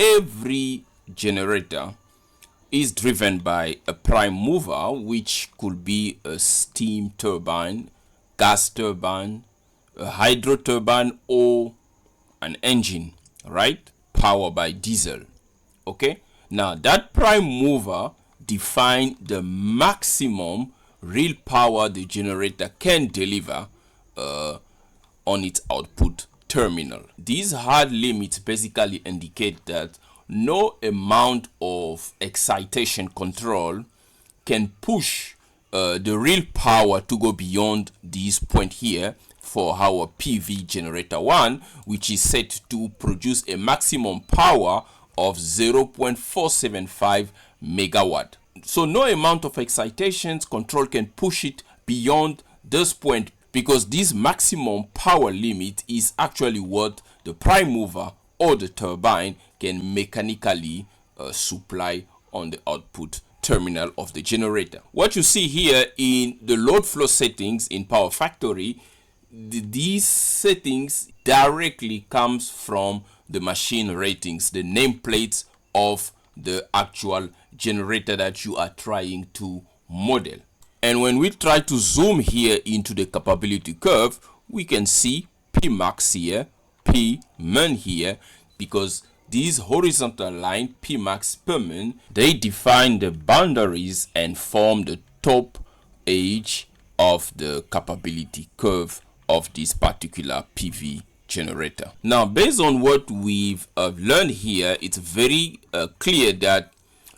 every generator is driven by a prime mover, which could be a steam turbine, gas turbine, a hydro turbine, or an engine, right? Powered by diesel. Okay, now that prime mover defines the maximum real power the generator can deliver on its output terminal. These hard limits basically indicate that no amount of excitation control can push the real power to go beyond this point here for our PV generator 1, which is set to produce a maximum power of 0.475 megawatt. So no amount of excitations control can push it beyond this point, because this maximum power limit is actually what the prime mover or the turbine can mechanically supply on the output terminal of the generator. What you see here in the load flow settings in PowerFactory, these settings directly comes from the machine ratings, the nameplates of the actual generator that you are trying to model. And when we try to zoom here into the capability curve, we can see P max here, P min here, because these horizontal line, P max, P min, they define the boundaries and form the top edge of the capability curve of this particular PV generator. Now, based on what we've learned here, it's very clear that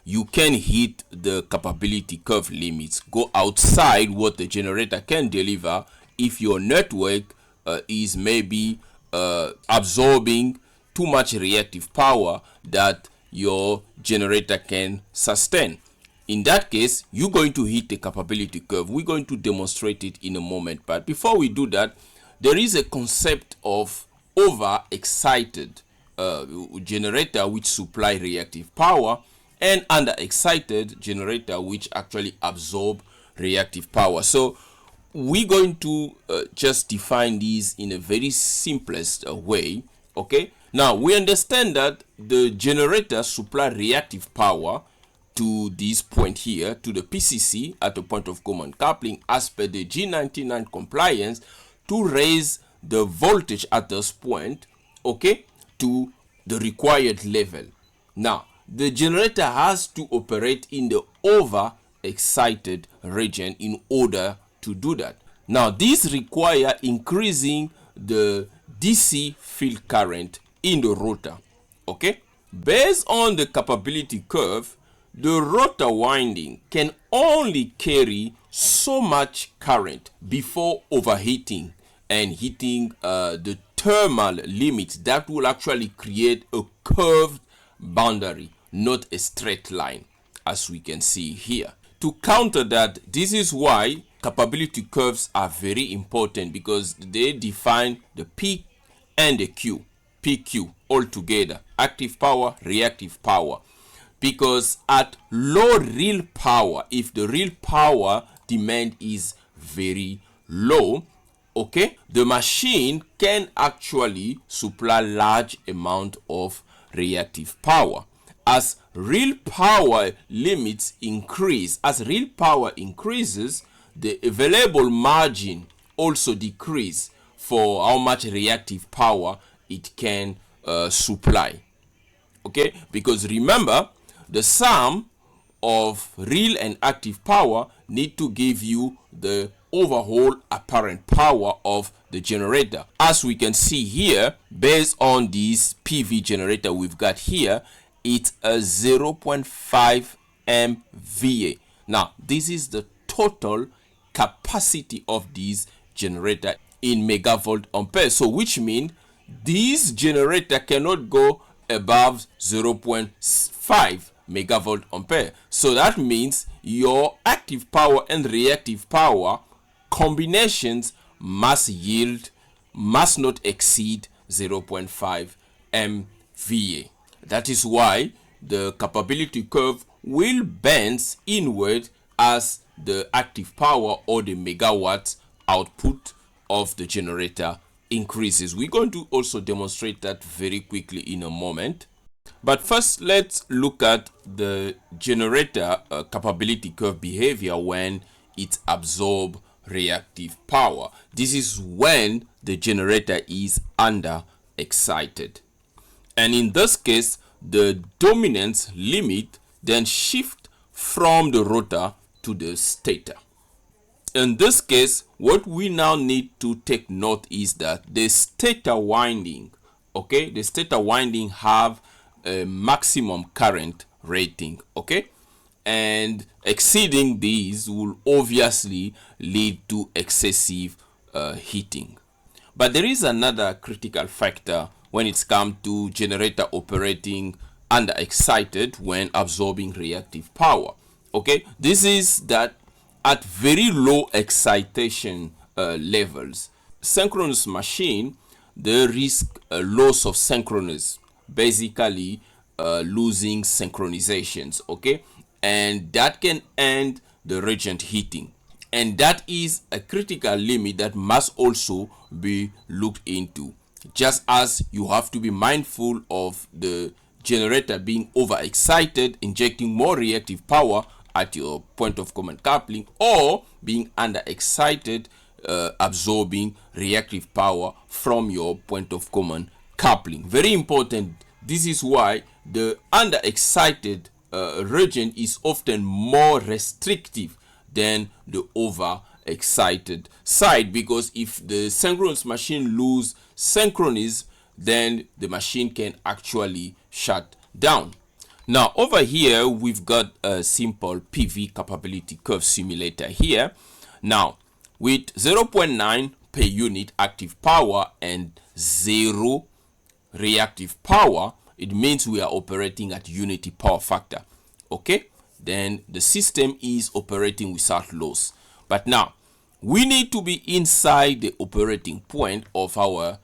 you can hit the capability curve limits, go outside what the generator can deliver if your network is maybe absorbing too much reactive power that your generator can sustain. In that case, you're going to hit the capability curve. We're going to demonstrate it in a moment. But before we do that, there is a concept of over-excited generator which supply reactive power, and under-excited generator which actually absorb reactive power. So we're going to just define these in a very simplest way. Okay, now we understand that the generator supply reactive power to this point here, to the PCC at the point of common coupling as per the G99 compliance, to raise the voltage at this point, okay, to the required level. Now the generator has to operate in the over-excited region in order to do that. Now this requires increasing the DC field current in the rotor. Okay, based on the capability curve, the rotor winding can only carry so much current before overheating and hitting the thermal limit that will actually create a curved boundary, not a straight line, as we can see here. To counter that, this is why capability curves are very important, because they define the P and the Q, PQ all together, active power, reactive power. Because at low real power, if the real power demand is very low, okay, the machine can actually supply large amount of reactive power. As real power limits increase, as real power increases, the available margin also decrease for how much reactive power it can supply. Okay, because remember, the sum of real and active power need to give you the overall apparent power of the generator. As we can see here, based on this PV generator we've got here, it's a 0.5 MVA. Now this is the total capacity of this generator in megavolt ampere. So which means this generator cannot go above 0.5 megavolt ampere. So that means your active power and reactive power combinations must not exceed 0.5 MVA. That is why the capability curve will bend inward as the active power or the megawatt output of the generator increases. We're going to also demonstrate that very quickly in a moment. But first, let's look at the generator capability curve behavior when it absorbs reactive power. This is when the generator is under excited. And in this case, the dominance limit then shift from the rotor to the stator. In this case, what we now need to take note is that the stator winding, okay, the stator winding have a maximum current rating, okay, and exceeding these will obviously lead to excessive heating. But there is another critical factor when it's come to generator operating under excited when absorbing reactive power. Okay, this is that at very low excitation levels, synchronous machine, they risk a loss of synchronous, basically losing synchronizations, okay, and that can end the reagent heating, and that is a critical limit that must also be looked into, just as you have to be mindful of the generator being overexcited, injecting more reactive power at your point of common coupling, or being underexcited, absorbing reactive power from your point of common coupling. Very important. This is why the underexcited region is often more restrictive than the overexcited side, because if the synchronous machine lose synchronous, then the machine can actually shut down. Now over here we've got a simple PV capability curve simulator here. Now with 0.9 per unit active power and 0 reactive power, it means we are operating at unity power factor, okay, then the system is operating without loss. But now we need to be inside the operating point of our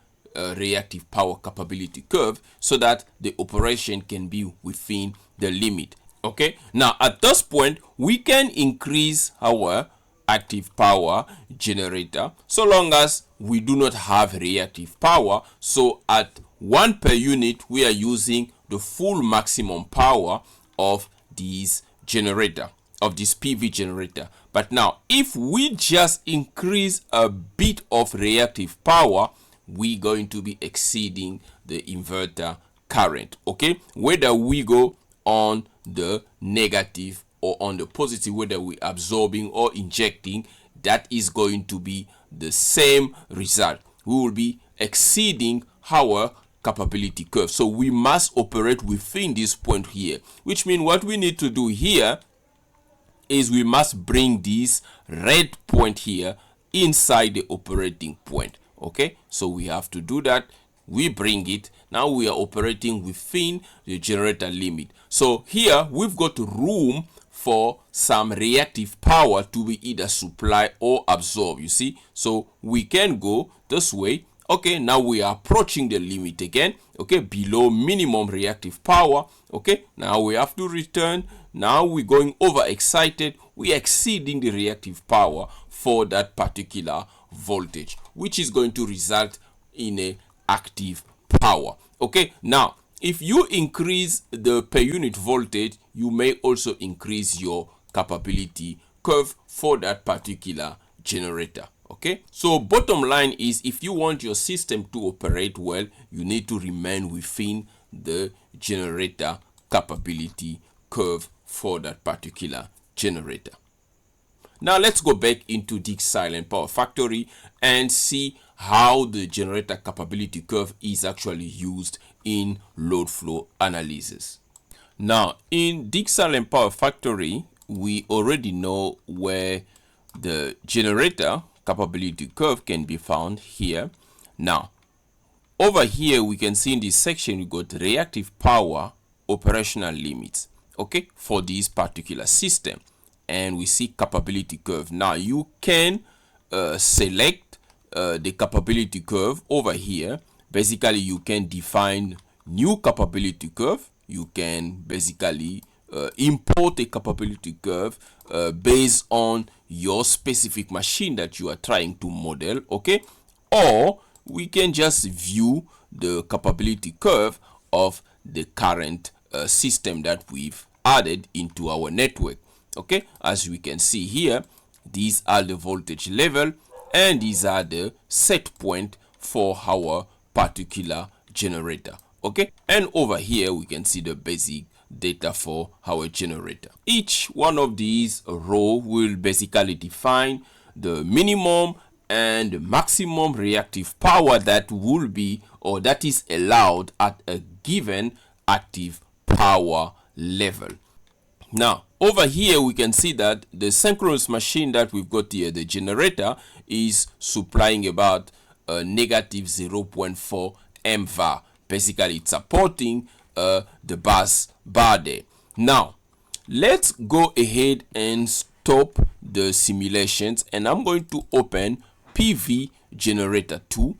reactive power capability curve so that the operation can be within the limit, okay. Now at this point we can increase our active power generator so long as we do not have reactive power. So at 1 per unit we are using the full maximum power of this generator, of this PV generator. But now if we just increase a bit of reactive power, we're going to be exceeding the inverter current, okay, whether we go on the negative or on the positive, whether we're absorbing or injecting, that is going to be the same result. We will be exceeding our capability curve. So we must operate within this point here, which means what we need to do here is we must bring this red point here inside the operating point, okay. So we have to do that. We bring it. Now we are operating within the generator limit. So here we've got room for some reactive power to be either supply or absorb, you see. So we can go this way, okay. Now we are approaching the limit again, okay, below minimum reactive power, okay. Now we have to return. Now we're going over excited, we are exceeding the reactive power for that particular voltage, which is going to result in a active power, okay. Now if you increase the per unit voltage, you may also increase your capability curve for that particular generator, okay. So bottom line is, if you want your system to operate well, you need to remain within the generator capability curve for that particular generator. Now let's go back into DigSILENT PowerFactory and see how the generator capability curve is actually used in load flow analysis. Now in DigSILENT PowerFactory, we already know where the generator capability curve can be found here. Now over here we can see in this section we got reactive power operational limits, okay, for this particular system, and we see capability curve. Now you can select the capability curve over here. Basically you can define new capability curve. You can basically import a capability curve based on your specific machine that you are trying to model, okay, or we can just view the capability curve of the current system that we've added into our network. Okay, as we can see here, these are the voltage level and these are the set point for our particular generator. Okay, and over here we can see the basic data for our generator. Each one of these row will basically define the minimum and maximum reactive power that will be, or that is allowed at a given active power level. Now over here we can see that the synchronous machine that we've got here, the generator, is supplying about negative 0.4 MVAR. Basically it's supporting the bus bar there. Now let's go ahead and stop the simulations, and I'm going to open PV generator 2,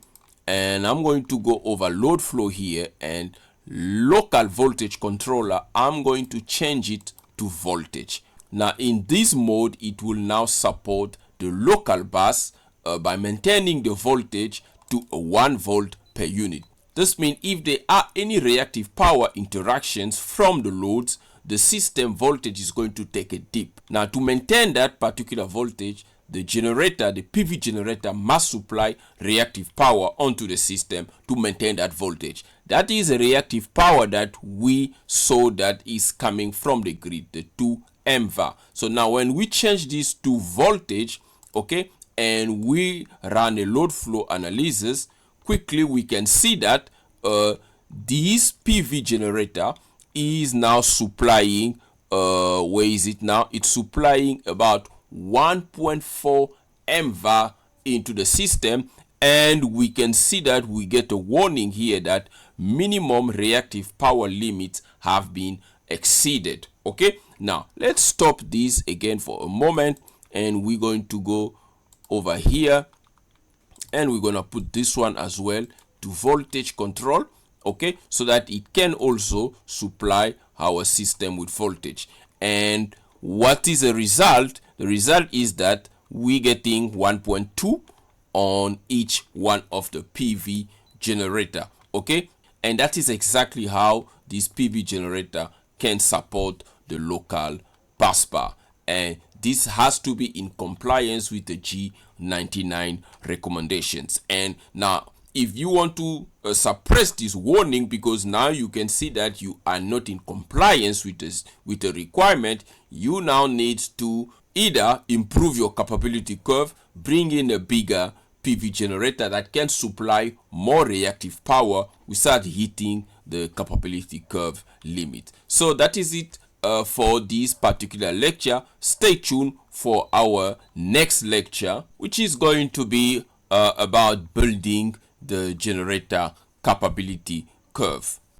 and I'm going to go over load flow here, and local voltage controller, I'm going to change it to voltage. Now in this mode it will now support the local bus by maintaining the voltage to 1 volt per unit. This means if there are any reactive power interactions from the loads, the system voltage is going to take a dip. Now to maintain that particular voltage, the generator, the PV generator, must supply reactive power onto the system to maintain that voltage. That is a reactive power that we saw that is coming from the grid, the 2 MVAR. So now when we change this to voltage, okay, and we run a load flow analysis, quickly we can see that this PV generator is now supplying, where is it now? It's supplying about 1.4 MVAR into the system, and we can see that we get a warning here that minimum reactive power limits have been exceeded. Okay, now let's stop this again for a moment, and we're going to go over here and we're gonna put this one as well to voltage control, okay, so that it can also supply our system with voltage. And what is the result? The result is that we're getting 1.2 on each one of the PV generator, okay, and that is exactly how this PV generator can support the local bus bar, and this has to be in compliance with the G99 recommendations. And now if you want to suppress this warning, because now you can see that you are not in compliance with this, with the requirement, you now need to either improve your capability curve, bring in a bigger PV generator that can supply more reactive power without hitting the capability curve limit. So that is it for this particular lecture. Stay tuned for our next lecture, which is going to be about building the generator capability curve.